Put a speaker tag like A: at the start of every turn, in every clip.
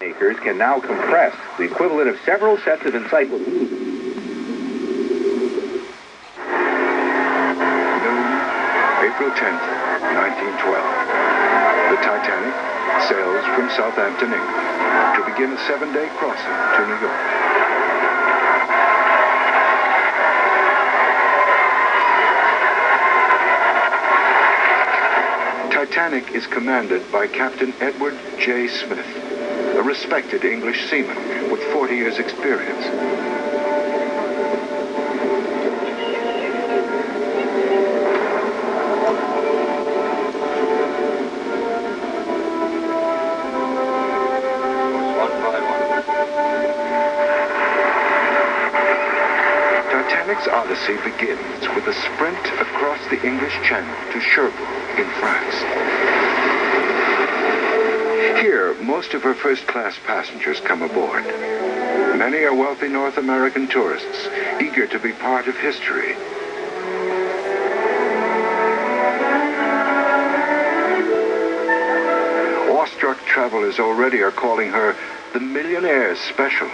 A: makers can now compress the equivalent of several sets of encyclopedias.
B: April 10th, 1912. The Titanic sails from Southampton, England, to begin a 7-day crossing to New York. Titanic is commanded by Captain Edward J. Smith, a respected English seaman with 40 years' experience. Titanic's odyssey begins with a sprint across the English Channel to Cherbourg in France. Here, most of her first-class passengers come aboard. Many are wealthy North American tourists, eager to be part of history. Awestruck travelers already are calling her the Millionaire's Special.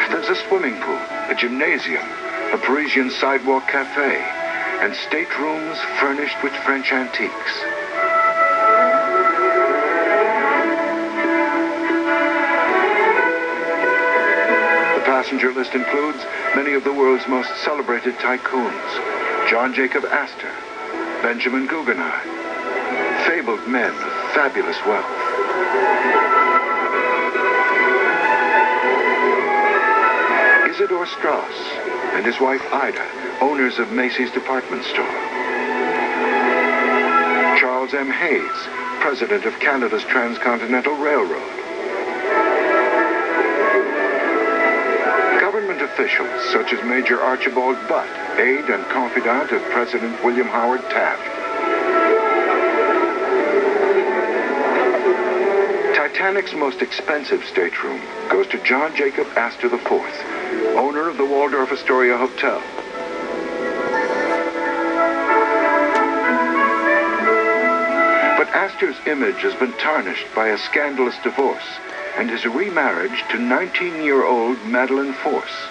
B: There's a swimming pool, a gymnasium, a Parisian sidewalk cafe, and staterooms furnished with French antiques. The passenger list includes many of the world's most celebrated tycoons: John Jacob Astor, Benjamin Guggenheim, fabled men of fabulous wealth. Isidor Straus and his wife Ida, owners of Macy's department store. Charles M. Hayes, president of Canada's Transcontinental Railroad. Government officials such as Major Archibald Butt, aide and confidant of President William Howard Taft. Titanic's most expensive stateroom goes to John Jacob Astor IV, owner of the Waldorf Astoria Hotel. But Astor's image has been tarnished by a scandalous divorce and his remarriage to 19-year-old Madeline Force.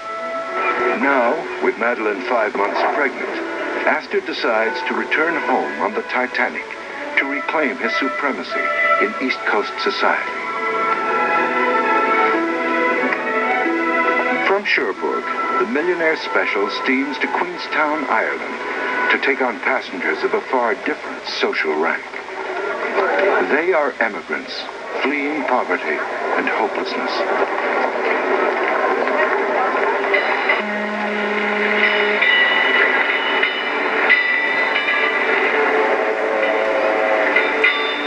B: Now, with Madeline 5 months pregnant, Astor decides to return home on the Titanic to reclaim his supremacy in East Coast society. From Cherbourg, the Millionaire Special steams to Queenstown, Ireland, to take on passengers of a far different social rank. They are emigrants, fleeing poverty and hopelessness.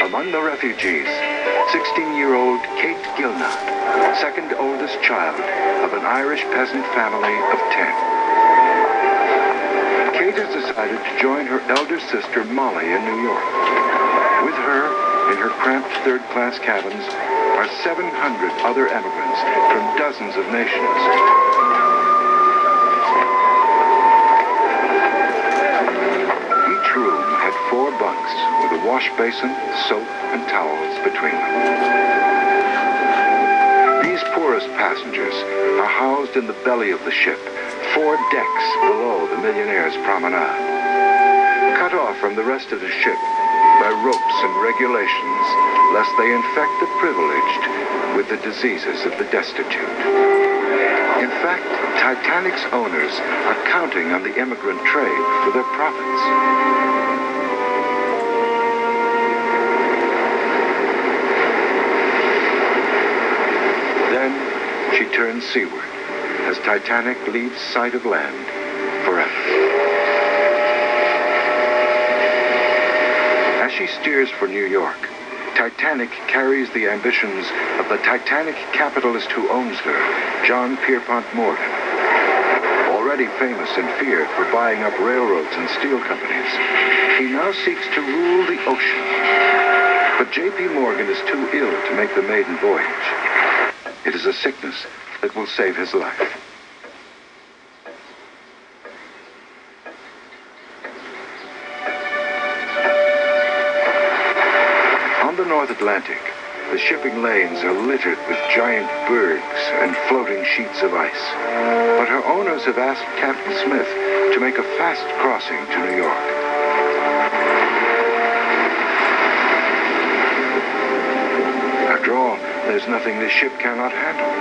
B: Among the refugees, 16-year-old Kate Gilnagh, second oldest child of an Irish peasant family of 10. Kate has decided to join her elder sister Molly in New York. With her, in her cramped third-class cabins, are 700 other emigrants from dozens of nations. Each room had 4 bunks with a wash basin, soap, and towels between them. These poorest passengers are housed in the belly of the ship, 4 decks below the Millionaire's Promenade, cut off from the rest of the ship by ropes and regulations, lest they infect the privileged with the diseases of the destitute. In fact, Titanic's owners are counting on the immigrant trade for their profits. Then she turns seaward as Titanic leaves sight of land forever. As she steers for New York, Titanic carries the ambitions of the Titanic capitalist who owns her, John Pierpont Morgan. Already famous and feared for buying up railroads and steel companies, he now seeks to rule the ocean. But J.P. Morgan is too ill to make the maiden voyage. It is a sickness that will save his life. On the North Atlantic, The shipping lanes are littered with giant bergs and floating sheets of ice. But her owners have asked Captain Smith to make a fast crossing to New York. After all, there's nothing this ship cannot handle.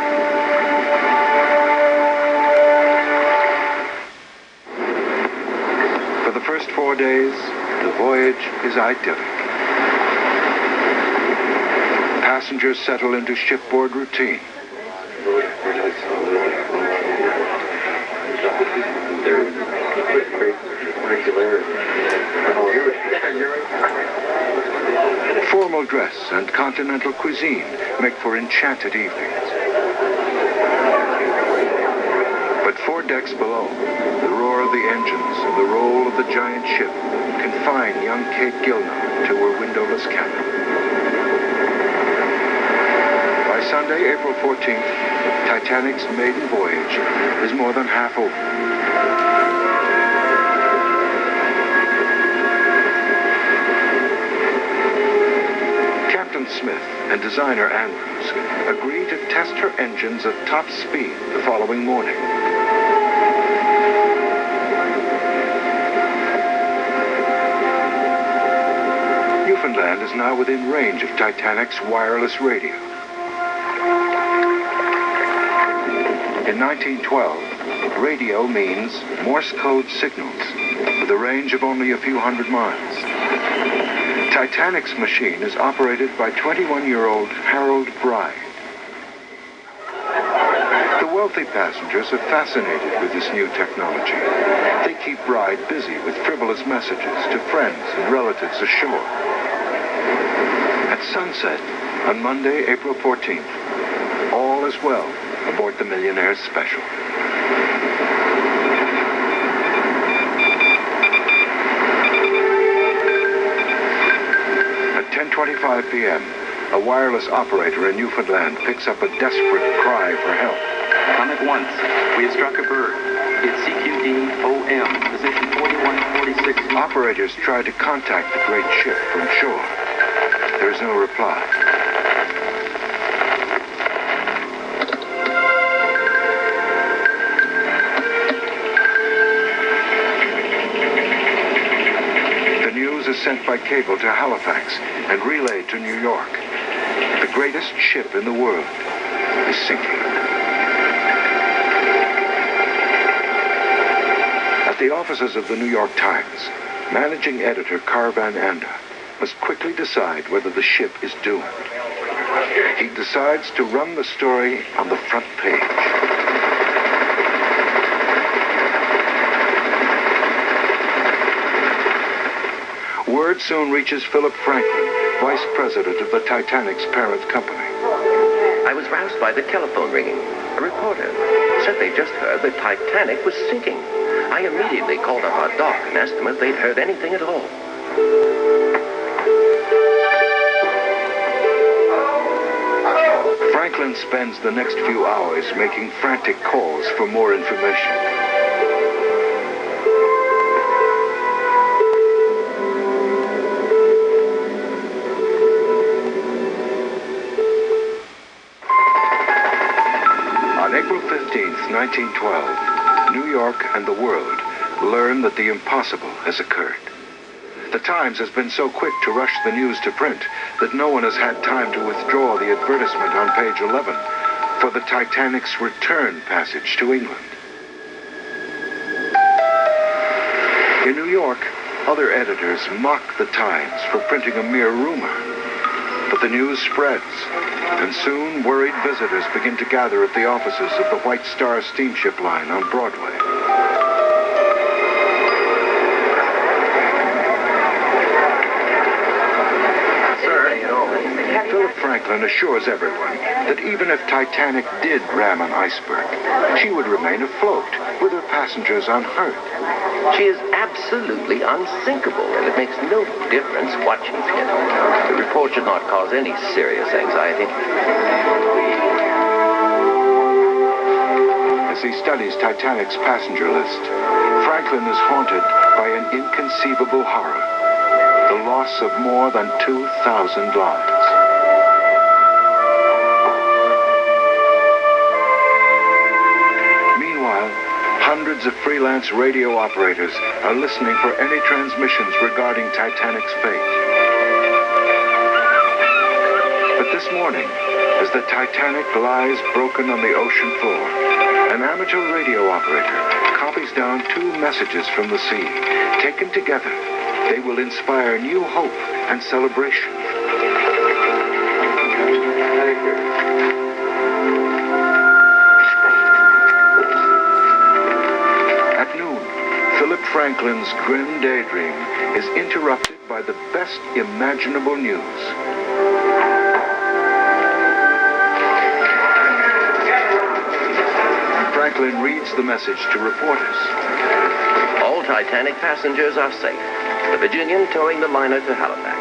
B: For the first 4 days, the voyage is idyllic. Passengers settle into shipboard routine. Formal dress and continental cuisine make for enchanted evenings. But 4 decks below, the roar of the engines and the roll of the giant ship confine young Kate Gilnagh to her windowless cabin. By Sunday, April 14th, Titanic's maiden voyage is more than half over. Captain Smith and designer Andrews agree to test her engines at top speed the following morning. Newfoundland is now within range of Titanic's wireless radio. In 1912, radio means Morse code signals with a range of only a few hundred miles. Titanic's machine is operated by 21-year-old Harold Bride. The wealthy passengers are fascinated with this new technology. They keep Bride busy with frivolous messages to friends and relatives ashore. At sunset on Monday, April 14th, all is well aboard the Millionaire's Special. At 10:25 p.m., a wireless operator in Newfoundland picks up a desperate cry for help.
C: Come at once. We have struck a bird. It's CQD-OM, position 4146.
B: Operators try to contact the great ship from shore. There is no reply. Is sent by cable to Halifax and relayed to New York. The greatest ship in the world is sinking. At the offices of the New York Times, managing editor Carvan Anda must quickly decide whether the ship is doomed. He decides to run the story on the front page. Word soon reaches Phillip Franklin, vice president of the Titanic's parent company.
D: I was roused by the telephone ringing. A reporter said they just heard the Titanic was sinking. I immediately called up our dock and asked them if they'd heard anything at all.
B: Franklin spends the next few hours making frantic calls for more information. On April 15th, 1912, New York and the world learn that the impossible has occurred. The Times has been so quick to rush the news to print that no one has had time to withdraw the advertisement on page 11 for the Titanic's return passage to England. In New York, other editors mock the Times for printing a mere rumor. But the news spreads, and soon worried visitors begin to gather at the offices of the White Star steamship line on Broadway. Phillip Franklin assures everyone that even if Titanic did ram an iceberg, she would remain afloat with her passengers unhurt.
D: She is absolutely unsinkable, and it makes no difference what she's hit. The report should not cause any serious anxiety.
B: As he studies Titanic's passenger list, Franklin is haunted by an inconceivable horror: the loss of more than 2,000 lives. freelance radio operators are listening for any transmissions regarding Titanic's fate. But this morning, as the Titanic lies broken on the ocean floor, an amateur radio operator copies down 2 messages from the sea. Taken together, they will inspire new hope and celebration. At noon, Phillip Franklin's grim daydream is interrupted by the best imaginable news. Franklin reads the message to reporters.
D: All Titanic passengers are safe. The Virginian towing the liner to Halifax.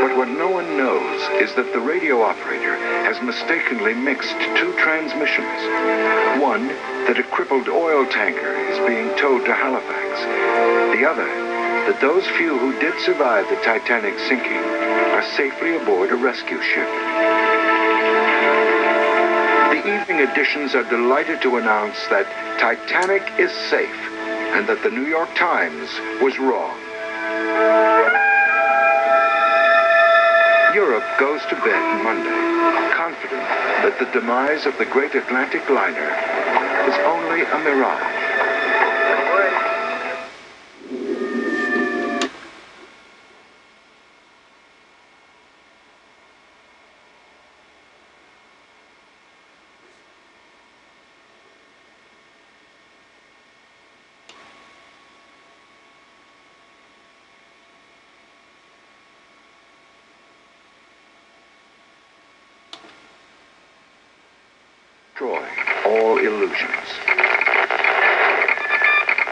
B: But what no one knows is that the radio operator has mistakenly mixed 2 transmissions. One, that a crippled oil tanker is being towed to Halifax. The other, that those few who did survive the Titanic's sinking are safely aboard a rescue ship. The evening editions are delighted to announce that Titanic is safe and that the New York Times was wrong. Europe goes to bed Monday, confident that the demise of the great Atlantic liner is only a mirage. Destroy all illusions.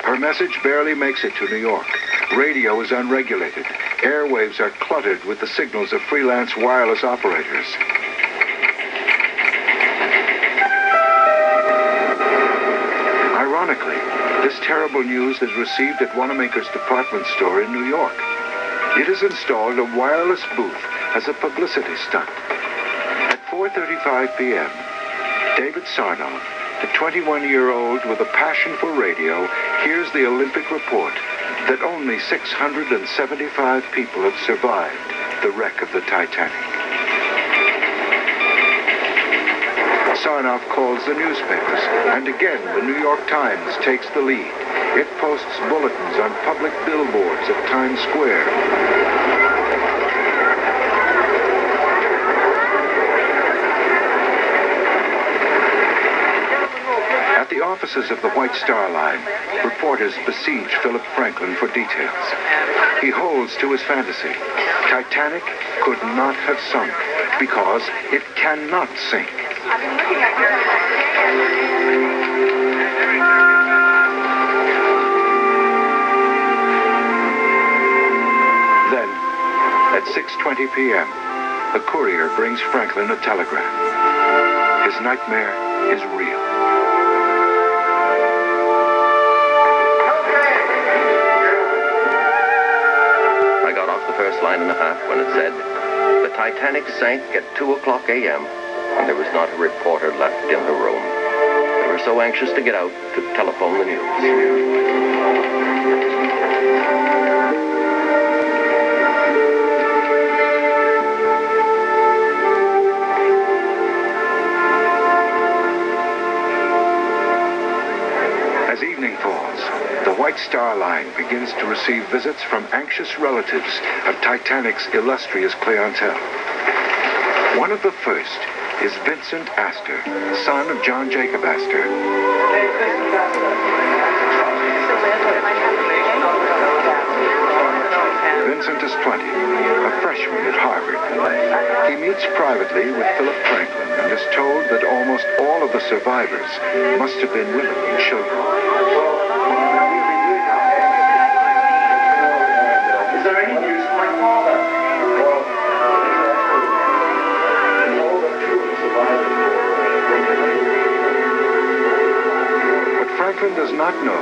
B: Her message barely makes it to New York. Radio is unregulated. Airwaves are cluttered with the signals of freelance wireless operators. Ironically, this terrible news is received at Wanamaker's department store in New York. It has installed a wireless booth as a publicity stunt. At 4:35 p.m., David Sarnoff, a 21-year-old with a passion for radio, hears the Olympic report that only 675 people have survived the wreck of the Titanic. Sarnoff calls the newspapers, and again the New York Times takes the lead. It posts bulletins on public billboards at Times Square. At the offices of the White Star Line, reporters besiege Phillip Franklin for details. He holds to his fantasy. Titanic could not have sunk because it cannot sink. Then, at 6:20 p.m., a courier brings Franklin a telegram. His nightmare is real.
D: First line and a half when it said, "The Titanic sank at 2 o'clock a.m. and there was not a reporter left in the room. They were so anxious to get out to telephone the news."
B: As evening falls, the White Star Line begins to receive visits from anxious relatives of Titanic's illustrious clientele. One of the first is Vincent Astor, son of John Jacob Astor. Vincent is 20, a freshman at Harvard. He meets privately with Phillip Franklin and is told that almost all of the survivors must have been women and children. Franklin does not know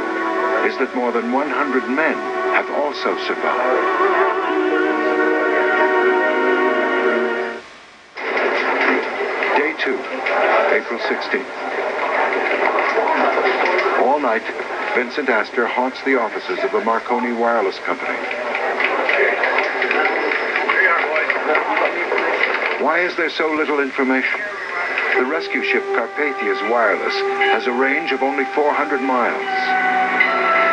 B: is that more than 100 men have also survived. Day 2, April 16th. Vincent Astor haunts the offices of the Marconi Wireless Company. Why is there so little information? The rescue ship Carpathia's wireless has a range of only 400 miles.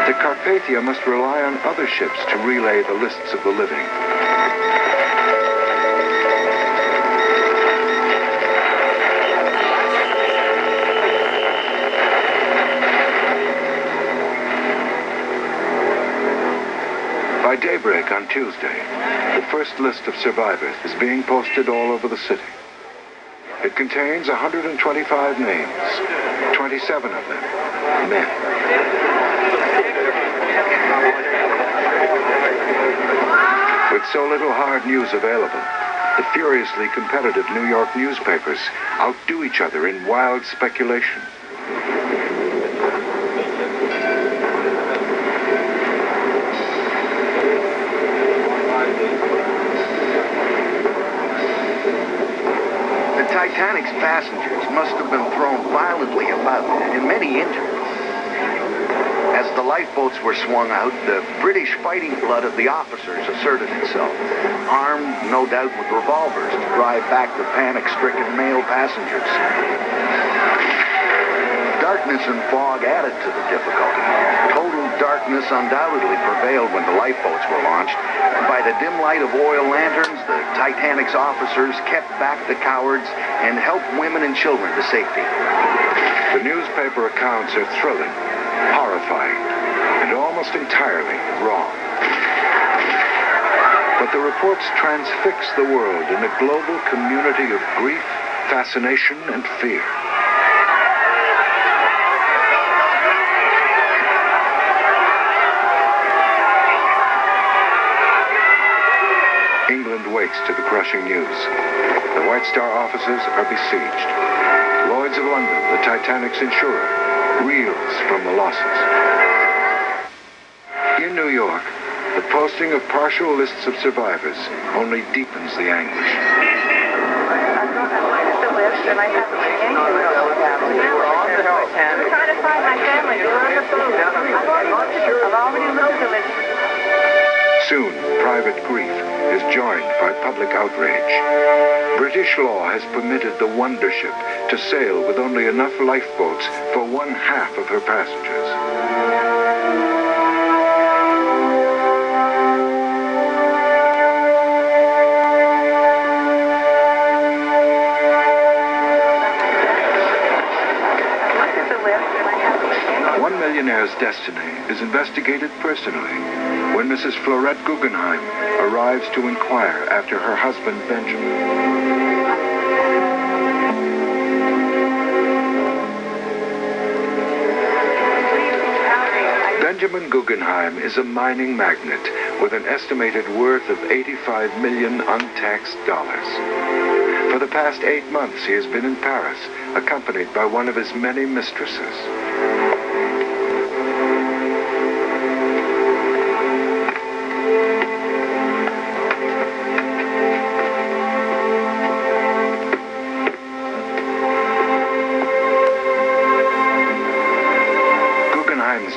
B: The Carpathia must rely on other ships to relay the lists of the living. By daybreak on Tuesday, the first list of survivors is being posted all over the city. It contains 125 names, 27 of them men. With so little hard news available, the furiously competitive New York newspapers outdo each other in wild speculation.
E: Titanic's passengers must have been thrown violently about and many injured. As the lifeboats were swung out, the British fighting blood of the officers asserted itself, armed no doubt with revolvers to drive back the panic-stricken male passengers. Darkness and fog added to the difficulty. Total darkness undoubtedly prevailed when the lifeboats were launched. By the dim light of oil lanterns, the Titanic's officers kept back the cowards and helped women and children to safety.
B: The newspaper accounts are thrilling, horrifying, and almost entirely wrong. But the reports transfix the world in a global community of grief, fascination, and fear. England wakes to the crushing news. The White Star offices are besieged. Lloyd's of London, the Titanic's insurer, reels from the losses. In New York, the posting of partial lists of survivors only deepens the anguish.
F: I the list and I have the I'm trying to find my family. They're on the boat. I've already looked at the list.
B: Soon, private grief is joined by public outrage. British law has permitted the Wonder Ship to sail with only enough lifeboats for 1/2 of her passengers. One millionaire's destiny is investigated personally when Mrs. Florette Guggenheim arrives to inquire after her husband, Benjamin. Benjamin Guggenheim is a mining magnate with an estimated worth of $85 million untaxed dollars. For the past 8 months, he has been in Paris, accompanied by one of his many mistresses.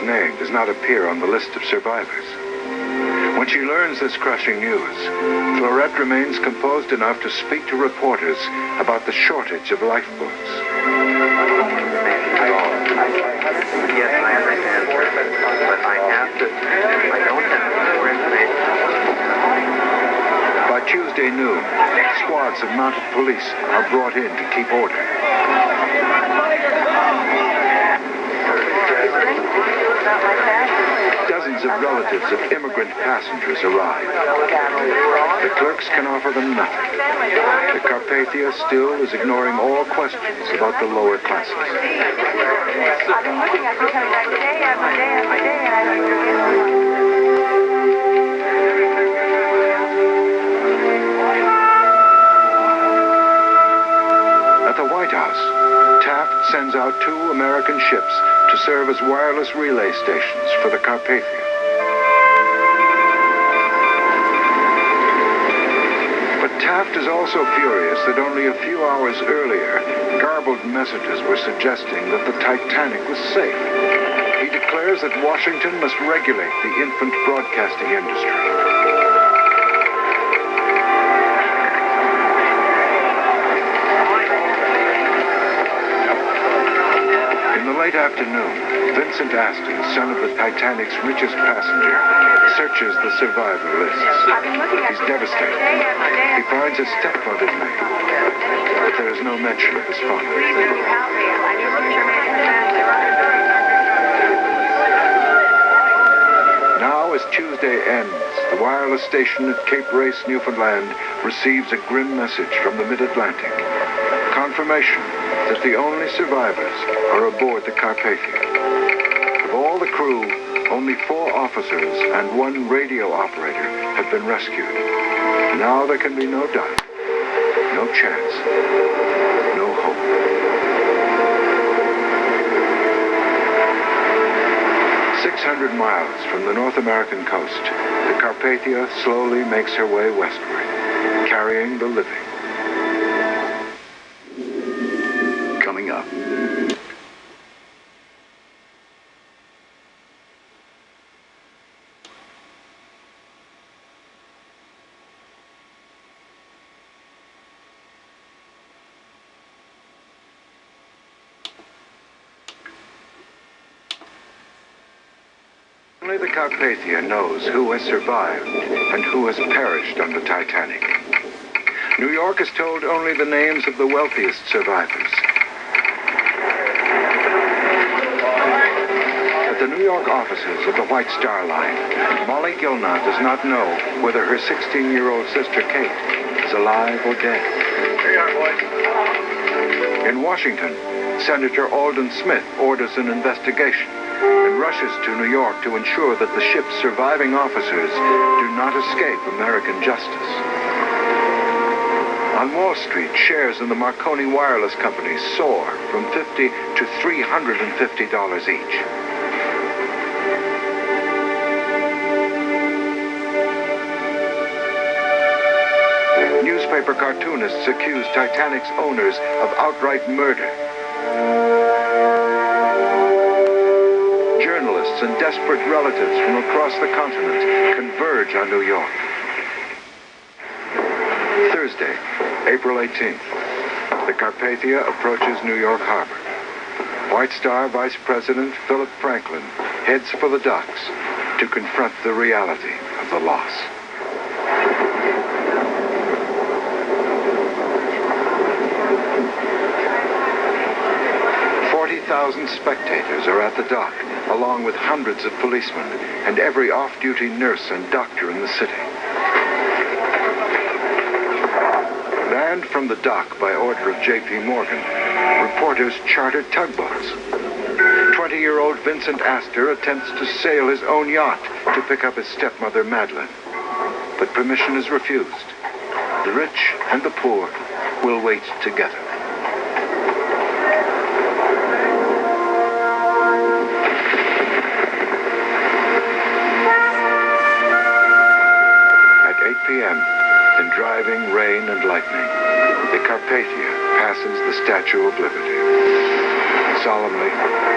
B: Name does not appear on the list of survivors. When she learns this crushing news, Florette remains composed enough to speak to reporters about the shortage of lifeboats.
E: Yes, I understand, but I don't have more information.
B: By Tuesday noon, squads of mounted police are brought in to keep order. Dozens of relatives of immigrant passengers arrive. The clerks can offer them nothing. The Carpathia still is ignoring all questions about the lower classes.
F: I've been looking at you coming back day after day after day, and I don't
B: At the White House, Taft sends out 2 American ships to serve as wireless relay stations for the Carpathia. But Taft is also furious that only a few hours earlier, garbled messages were suggesting that the Titanic was safe. He declared declares that Washington must regulate the infant broadcasting industry. In the late afternoon, Vincent Aston, son of the Titanic's richest passenger, searches the survivor lists. He's devastated. He finds his stepmother's name, but there is no mention of his father. Now, as Tuesday ends, the wireless station at Cape Race, Newfoundland, receives a grim message from the mid-Atlantic. Confirmation that the only survivors are aboard the Carpathia. Of all the crew, only 4 officers and 1 radio operator have been rescued. Now there can be no doubt, no chance, no hope. "600 miles from the North American coast, the Carpathia slowly makes her way westward, carrying the living."
E: Coming up.
B: Only the Carpathia knows who has survived and who has perished on the Titanic. New York is told only the names of the wealthiest survivors. At the New York offices of the White Star Line, Molly Gilnagh does not know whether her 16-year-old sister Kate is alive or dead.
G: Here you are, boys.
B: In Washington, Senator Alden Smith orders an investigation and rushes to New York to ensure that the ship's surviving officers do not escape American justice. On Wall Street, shares in the Marconi wireless company soar from $50 to $350 each. Newspaper cartoonists accuse Titanic's owners of outright murder. Journalists and desperate relatives from across the continent converge on New York. Thursday, April 18th. The Carpathia approaches New York Harbor. White Star Vice President Phillip Franklin heads for the docks to confront the reality of the loss. Thousand spectators are at the dock, along with hundreds of policemen and every off-duty nurse and doctor in the city. And from the dock, by order of J.P. Morgan, reporters chartered tugboats. 20-year-old Vincent Astor attempts to sail his own yacht to pick up his stepmother, Madeline. But permission is refused. The rich and the poor will wait together. In driving rain and lightning, the Carpathia passes the Statue of Liberty. Solemnly,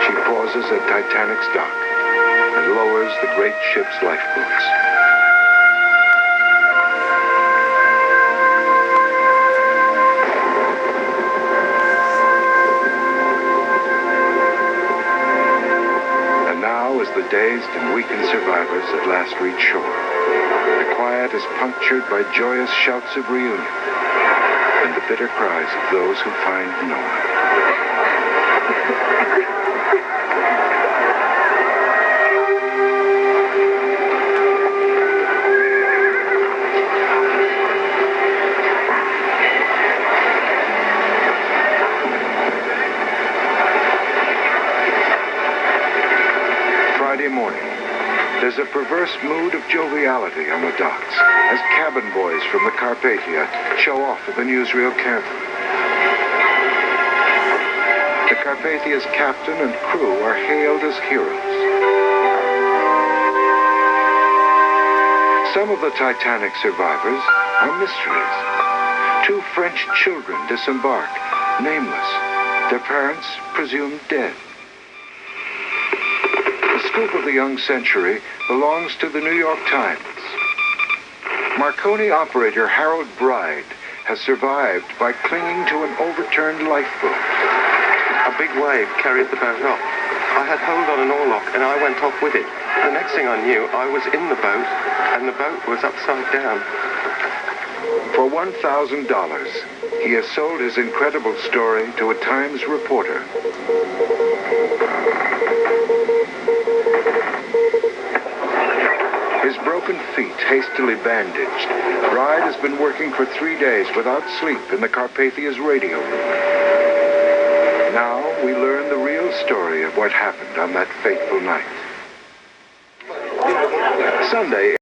B: she pauses at Titanic's dock and lowers the great ship's lifeboats. And now, as the dazed and weakened survivors at last reach shore, the quiet is punctured by joyous shouts of reunion and the bitter cries of those who find no one. Friday morning. There's a perverse mood of joviality on the docks as cabin boys from the Carpathia show off at the newsreel camera. The Carpathia's captain and crew are hailed as heroes. Some of the Titanic survivors are mysteries. 2 French children disembark, nameless, their parents presumed dead. The scoop of the young century belongs to the New York Times. Marconi operator Harold Bride has survived by clinging to an overturned lifeboat.
G: A big wave carried the boat off. I had hold on an oarlock and I went off with it. The next thing I knew, I was in the boat and the boat was upside down.
B: For $1,000, he has sold his incredible story to a Times reporter. His broken feet hastily bandaged, Bride has been working for 3 days without sleep in the Carpathia's radio room. Now we learn the real story of what happened on that fateful night. Sunday.